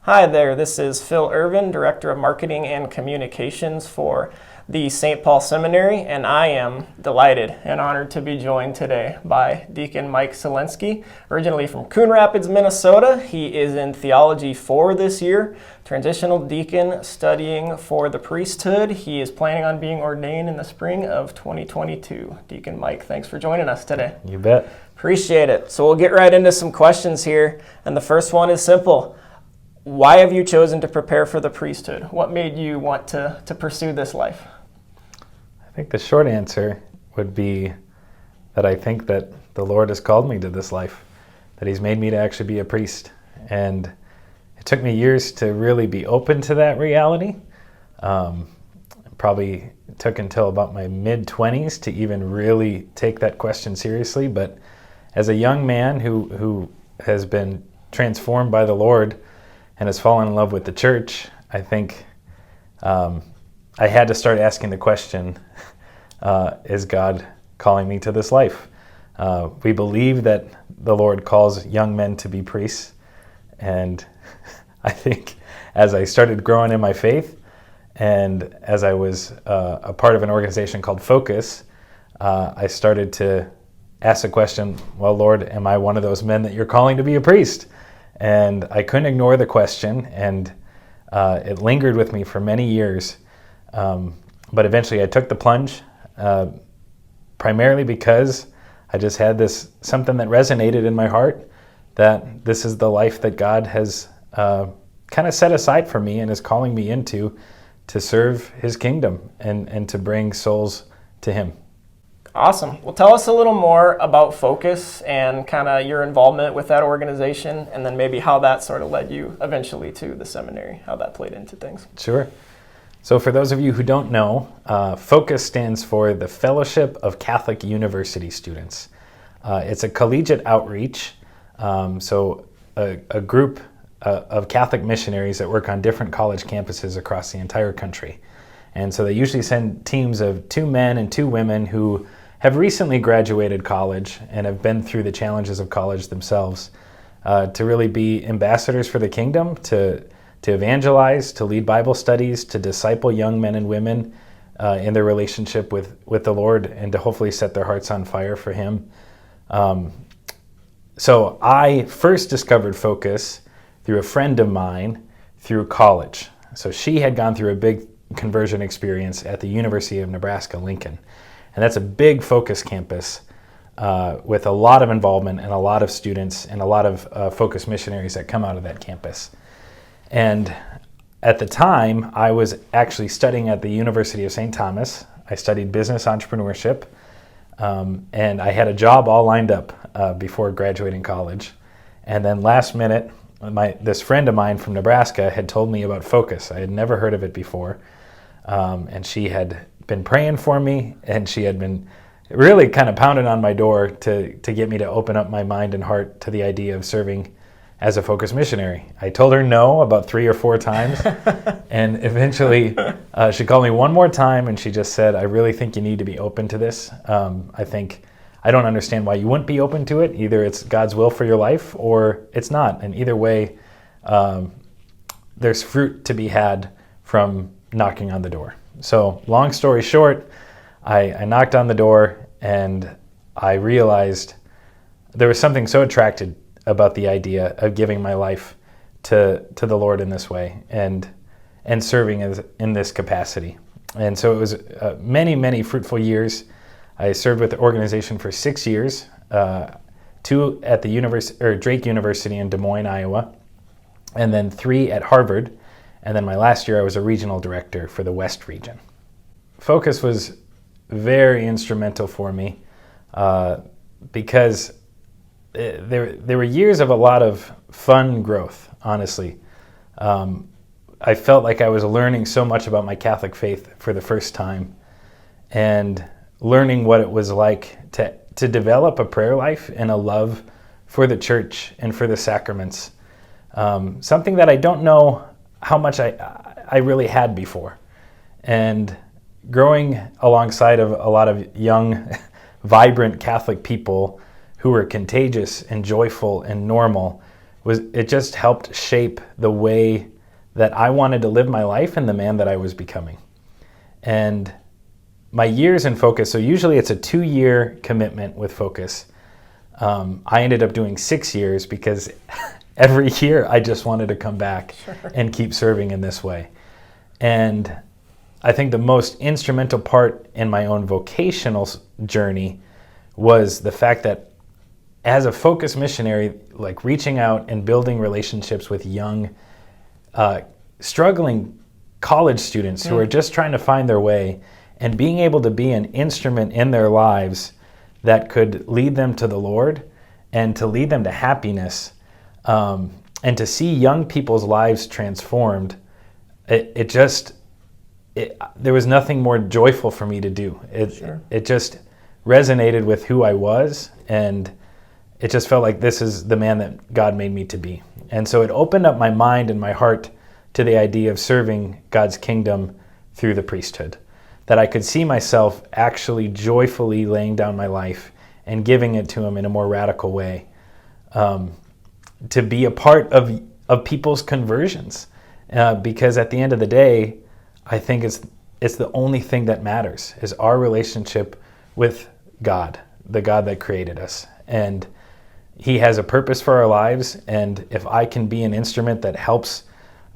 Hi there, this is Phil Irvin, Director of Marketing and Communications for the St. Paul Seminary, and I am delighted and honored to be joined today by Deacon Mike Selenski, originally from Coon Rapids, Minnesota. He is in Theology 4 this year, transitional deacon studying for the priesthood. He is planning on being ordained in the spring of 2022. Deacon Mike, thanks for joining us today. You bet. Appreciate it. So we'll get right into some questions here, and the first one is simple. Why have you chosen to prepare for the priesthood? What made you want to pursue this life? I think the short answer would be that I think that the Lord has called me to this life, that He's made me to actually be a priest. And it took me years to really be open to that reality. Probably took until about my mid-20s to even really take that question seriously. But as a young man who has been transformed by the Lord and has fallen in love with the church, I think I had to start asking the question, is God calling me to this life? We believe that the Lord calls young men to be priests, and I think as I started growing in my faith, and as I was a part of an organization called Focus, I started to ask the question, well, Lord, am I one of those men that you're calling to be a priest? And I couldn't ignore the question, and it lingered with me for many years. But eventually I took the plunge, primarily because I just had something that resonated in my heart, that this is the life that God has kind of set aside for me and is calling me into to serve His kingdom and to bring souls to Him. Awesome. Well, tell us a little more about Focus and kind of your involvement with that organization, and then maybe how that sort of led you eventually to the seminary, how that played into things. Sure. So for those of you who don't know, Focus stands for the Fellowship of Catholic University Students. It's a collegiate outreach, so a group of Catholic missionaries that work on different college campuses across the entire country. And so they usually send teams of 2 men and 2 women who have recently graduated college and have been through the challenges of college themselves to really be ambassadors for the kingdom, to evangelize, to lead Bible studies, to disciple young men and women in their relationship with the Lord, and to hopefully set their hearts on fire for Him. So I first discovered Focus through a friend of mine through college. So she had gone through a big conversion experience at the University of Nebraska-Lincoln. And that's a big Focus campus with a lot of involvement and a lot of students and a lot of Focus missionaries that come out of that campus. And at the time, I was actually studying at the University of St. Thomas. I studied business entrepreneurship, and I had a job all lined up before graduating college. And then last minute, this friend of mine from Nebraska had told me about Focus. I had never heard of it before, and she had been praying for me, and she had been really kind of pounding on my door to get me to open up my mind and heart to the idea of serving as a Focus missionary. I told her no about 3 or 4 times, and eventually she called me one more time, and she just said, I really think you need to be open to this. I don't understand why you wouldn't be open to it. Either it's God's will for your life or it's not. And either way, there's fruit to be had from knocking on the door. So long story short, I knocked on the door, and I realized there was something so attracted about the idea of giving my life to the Lord in this way and serving in this capacity. And so it was many, many fruitful years. I served with the organization for 6 years, 2 at the Drake University in Des Moines, Iowa, and then 3 at Harvard. And then my last year, I was a regional director for the West region. Focus was very instrumental for me because there were years of a lot of fun growth, honestly. I felt like I was learning so much about my Catholic faith for the first time, and learning what it was like to develop a prayer life and a love for the church and for the sacraments. Something that I don't know how much I really had before. And growing alongside of a lot of young, vibrant Catholic people who were contagious and joyful and normal it just helped shape the way that I wanted to live my life and the man that I was becoming. And my years in Focus, so usually it's a 2-year commitment with Focus. I ended up doing 6 years because every year I just wanted to come back and keep serving in this way. And I think the most instrumental part in my own vocational journey was the fact that as a Focus missionary, like reaching out and building relationships with young, struggling college students who are just trying to find their way, and being able to be an instrument in their lives that could lead them to the Lord and to lead them to happiness, and to see young people's lives transformed, there was nothing more joyful for me to do. It just resonated with who I was, and it just felt like this is the man that God made me to be. And so it opened up my mind and my heart to the idea of serving God's kingdom through the priesthood, that I could see myself actually joyfully laying down my life and giving it to him in a more radical way, to be a part of people's conversions, because at the end of the day, I think it's the only thing that matters, is our relationship with God, the God that created us. And he has a purpose for our lives, and if I can be an instrument that helps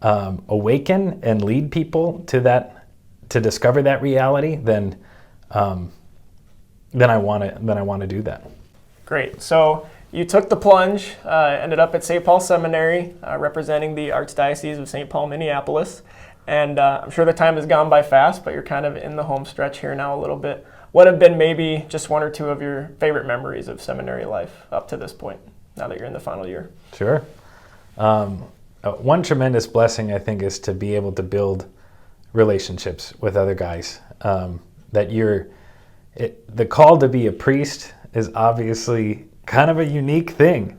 awaken and lead people to discover that reality, then I want to do that. Great. So you took the plunge, ended up at St. Paul Seminary, representing the Archdiocese of St. Paul, Minneapolis. And I'm sure the time has gone by fast, but you're kind of in the home stretch here now a little bit. What have been maybe just one or two of your favorite memories of seminary life up to this point, now that you're in the final year? Sure. One tremendous blessing, I think, is to be able to build relationships with other guys. The call to be a priest is obviously kind of a unique thing.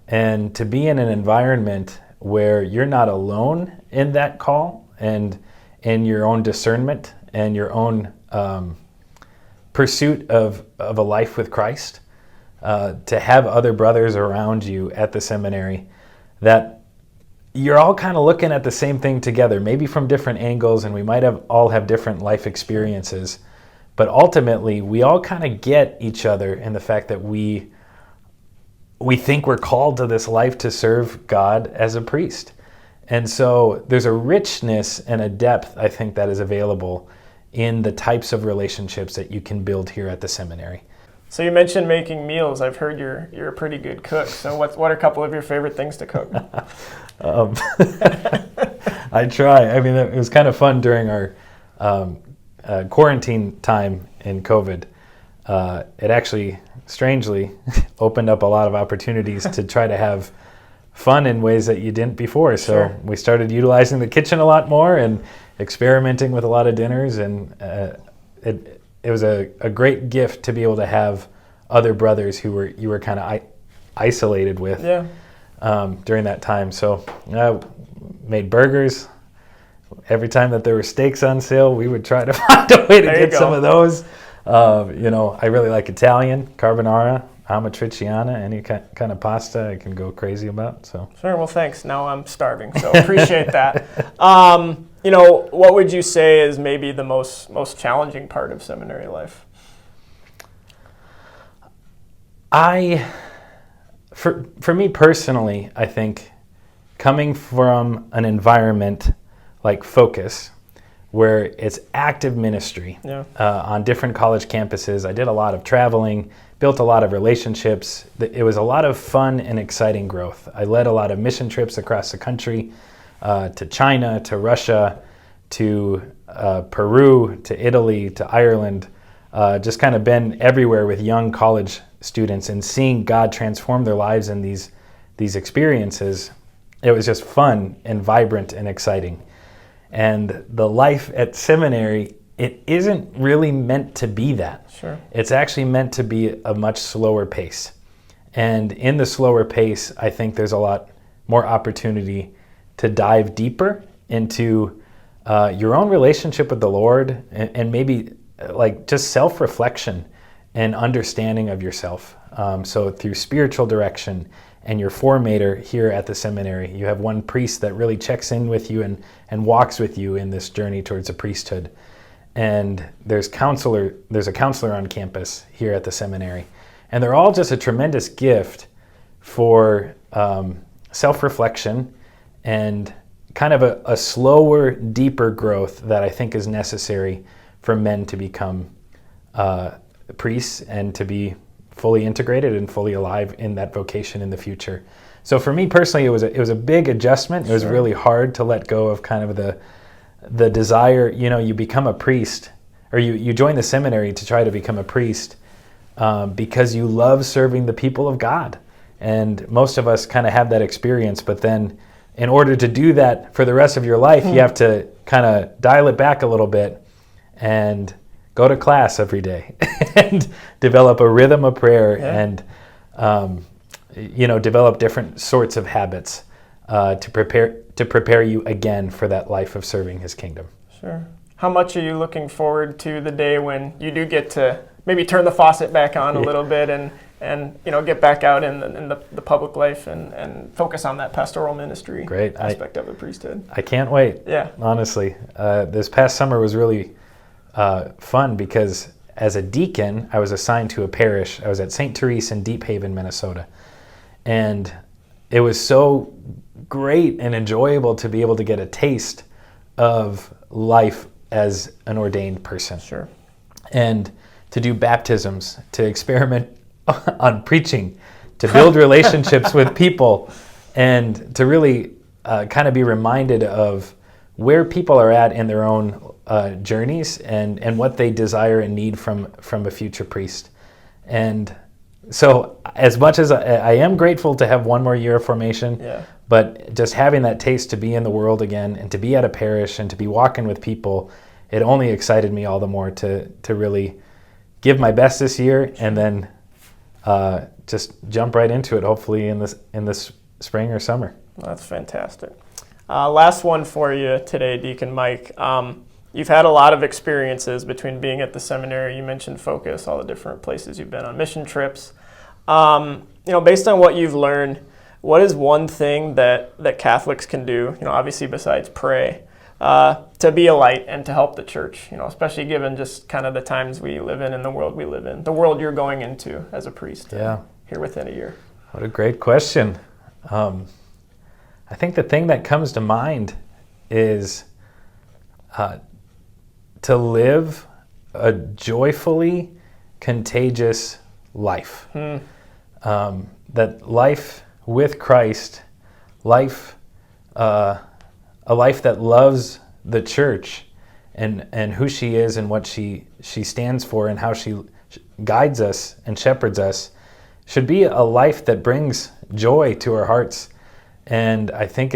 And to be in an environment where you're not alone in that call and in your own discernment and your own pursuit of a life with Christ, to have other brothers around you at the seminary that you're all kind of looking at the same thing together, maybe from different angles, and we might all have different life experiences, but ultimately we all kind of get each other in the fact that we think we're called to this life to serve God as a priest. And so there's a richness and a depth, I think, that is available in the types of relationships that you can build here at the seminary. So you mentioned making meals. I've heard you're a pretty good cook. So what are a couple of your favorite things to cook? I try. I mean, it was kind of fun during our quarantine time in COVID. It actually, strangely, opened up a lot of opportunities to try to have fun in ways that you didn't before. So we started utilizing the kitchen a lot more and experimenting with a lot of dinners, and it was a great gift to be able to have other brothers who you were kind of isolated with during that time. So I made burgers. Every time that there were steaks on sale, we would try to find a way to get some of those. I really like Italian, carbonara, amatriciana, any kind of pasta I can go crazy about. So sure. Well, thanks. Now I'm starving, so appreciate that. What would you say is maybe the most challenging part of seminary life? For me personally, I think coming from an environment like Focus, where it's active ministry on different college campuses. I did a lot of traveling, built a lot of relationships. It was a lot of fun and exciting growth. I led a lot of mission trips across the country, to China, to Russia, to Peru, to Italy, to Ireland. Just kind of been everywhere with young college students and seeing God transform their lives in these experiences. It was just fun and vibrant and exciting. And the life at seminary, it isn't really meant to be that. Sure. It's actually meant to be a much slower pace. And in the slower pace, I think there's a lot more opportunity to dive deeper into your own relationship with the Lord, and maybe like just self-reflection and understanding of yourself. So through spiritual direction and your formator here at the seminary. You have one priest that really checks in with you and walks with you in this journey towards the priesthood. And there's a counselor on campus here at the seminary. And they're all just a tremendous gift for self-reflection and kind of a slower, deeper growth that I think is necessary for men to become priests and to be fully integrated and fully alive in that vocation in the future. So for me personally, it was a big adjustment. It was really hard to let go of kind of the desire. You become a priest, or you join the seminary to try to become a priest because you love serving the people of God. And most of us kind of have that experience, but then in order to do that for the rest of your life, you have to kind of dial it back a little bit and go to class every day and develop a rhythm of prayer and, develop different sorts of habits to prepare you again for that life of serving his kingdom. Sure. How much are you looking forward to the day when you do get to maybe turn the faucet back on a little bit and get back out in the public life and focus on that pastoral ministry aspect of the priesthood? I can't wait. Yeah. Honestly, this past summer was really fun because as a deacon, I was assigned to a parish. I was at St. Therese in Deep Haven, Minnesota. And it was so great and enjoyable to be able to get a taste of life as an ordained person. Sure. And to do baptisms, to experiment on preaching, to build relationships with people, and to really kind of be reminded of where people are at in their own journeys and what they desire and need from a future priest. And so as much as I am grateful to have one more year of formation, but just having that taste to be in the world again and to be at a parish and to be walking with people, it only excited me all the more to really give my best this year and then just jump right into it, hopefully in this spring or summer. That's fantastic. Last one for you today, Deacon Mike. You've had a lot of experiences between being at the seminary. You mentioned Focus, all the different places you've been on mission trips. Based on what you've learned, what is one thing that Catholics can do, obviously besides pray, to be a light and to help the church, especially given just kind of the times we live in and the world we live in, the world you're going into as a priest here within a year? What a great question. I think the thing that comes to mind is to live a joyfully contagious life. That life with Christ, a life that loves the church and who she is and what she stands for and how she guides us and shepherds us, should be a life that brings joy to our hearts. And I think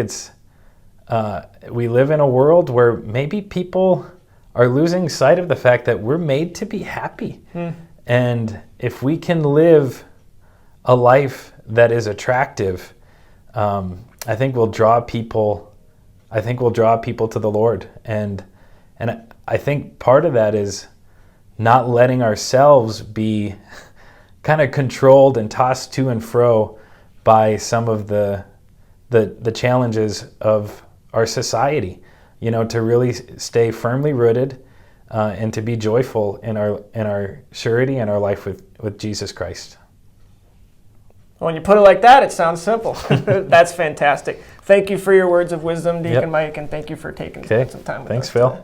we live in a world where maybe people are losing sight of the fact that we're made to be happy. And if we can live a life that is attractive, I think we'll draw people to the Lord. And I think part of that is not letting ourselves be kind of controlled and tossed to and fro by some of the challenges of our society, to really stay firmly rooted and to be joyful in our surety and our life with Jesus Christ. When you put it like that, it sounds simple. That's fantastic. Thank you for your words of wisdom, Deacon Mike, and thank you for taking some time with us. Thanks, Phil. Today.